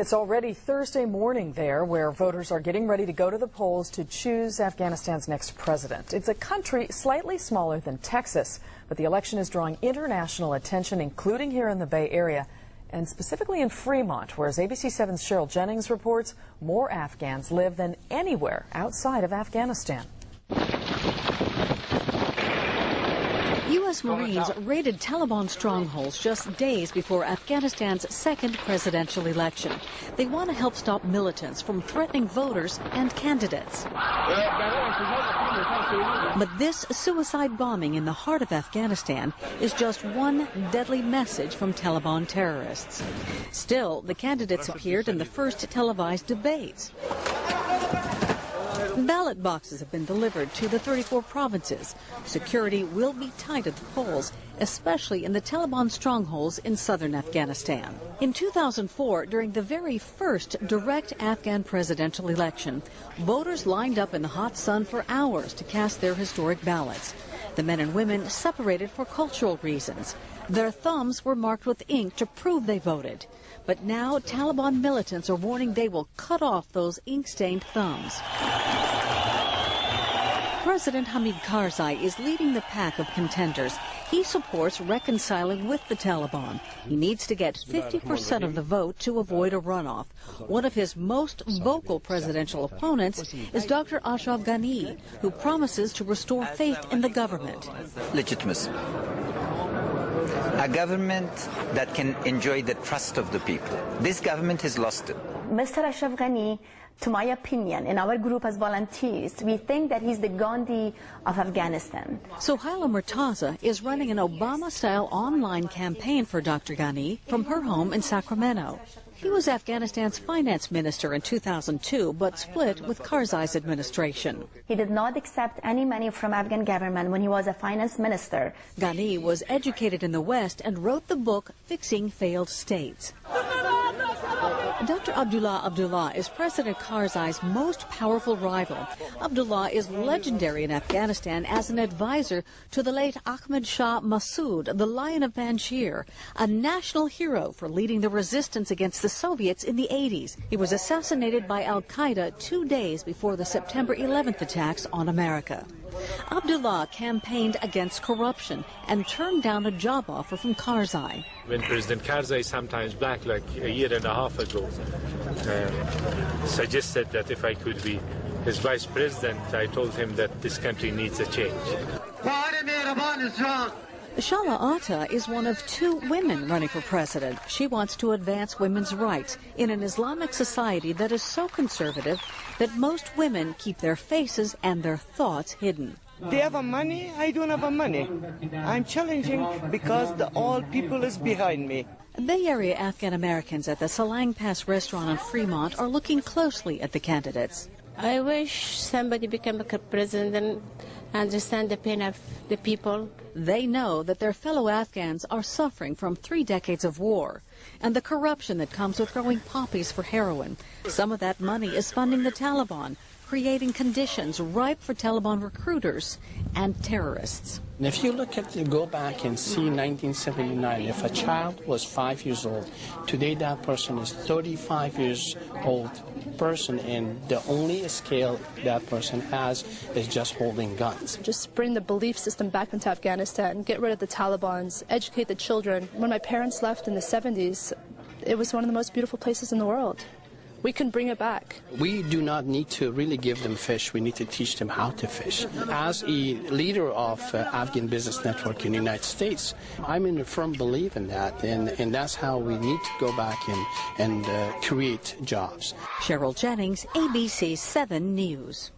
It's already Thursday morning there, where voters are getting ready to go to the polls to choose Afghanistan's next president. It's a country slightly smaller than Texas, but the election is drawing international attention, including here in the Bay Area, and specifically in Fremont, where, as ABC 7's Cheryl Jennings reports, more Afghans live than anywhere outside of Afghanistan. U.S. Marines raided Taliban strongholds just days before Afghanistan's second presidential election. They want to help stop militants from threatening voters and candidates. But this suicide bombing in the heart of Afghanistan is just one deadly message from Taliban terrorists. Still, the candidates appeared in the first televised debates. Ballot boxes have been delivered to the 34 provinces. Security will be tight at the polls, especially in the Taliban strongholds in southern Afghanistan. In 2004, during the very first direct Afghan presidential election, voters lined up in the hot sun for hours to cast their historic ballots. The men and women separated for cultural reasons. Their thumbs were marked with ink to prove they voted. But now Taliban militants are warning they will cut off those ink-stained thumbs. President Hamid Karzai is leading the pack of contenders. He supports reconciling with the Taliban. He needs to get 50% of the vote to avoid a runoff. One of his most vocal presidential opponents is Dr. Ashraf Ghani, who promises to restore faith in the government. Legitimacy. A government that can enjoy the trust of the people. This government has lost it. Mr. Ashraf Ghani, to my opinion, in our group as volunteers, we think that he's the Gandhi of Afghanistan. Sohaila Murtaza is running an Obama-style online campaign for Dr. Ghani from her home in Sacramento. He was Afghanistan's finance minister in 2002, but split with Karzai's administration. He did not accept any money from Afghan government when he was a finance minister. Ghani was educated in the West and wrote the book Fixing Failed States. Dr. Abdullah is President Karzai's most powerful rival. Abdullah is legendary in Afghanistan as an advisor to the late Ahmad Shah Massoud, the Lion of Panjshir, a national hero for leading the resistance against the Soviets in the 80s. He was assassinated by al-Qaeda 2 days before the September 11th attacks on America. Abdullah campaigned against corruption and turned down a job offer from Karzai. When President Karzai, sometimes back like a year and a half ago, suggested that if I could be his vice president, I told him that this country needs a change. Shala Atta is one of 2 women running for president. She wants to advance women's rights in an Islamic society that is so conservative that most women keep their faces and their thoughts hidden. They have a money, I don't have a money. I'm challenging because all people is behind me. Bay Area Afghan Americans at the Salang Pass restaurant in Fremont are looking closely at the candidates. I wish somebody become a president and understand the pain of the people. They know that their fellow Afghans are suffering from 3 decades of war and the corruption that comes with growing poppies for heroin. Some of that money is funding the Taliban, creating conditions ripe for Taliban recruiters and terrorists. And if you go back and see 1979, if a child was 5 years old, today that person is 35 years old person, and the only scale that person has is just holding guns. Just bring the belief system back into Afghanistan, get rid of the Talibans, educate the children. When my parents left in the 70s, it was one of the most beautiful places in the world. We can bring it back. We do not need to really give them fish. We need to teach them how to fish. As a leader of Afghan Business Network in the United States, I'm in a firm belief in that, and that's how we need to go back and create jobs. Cheryl Jennings, ABC 7 News.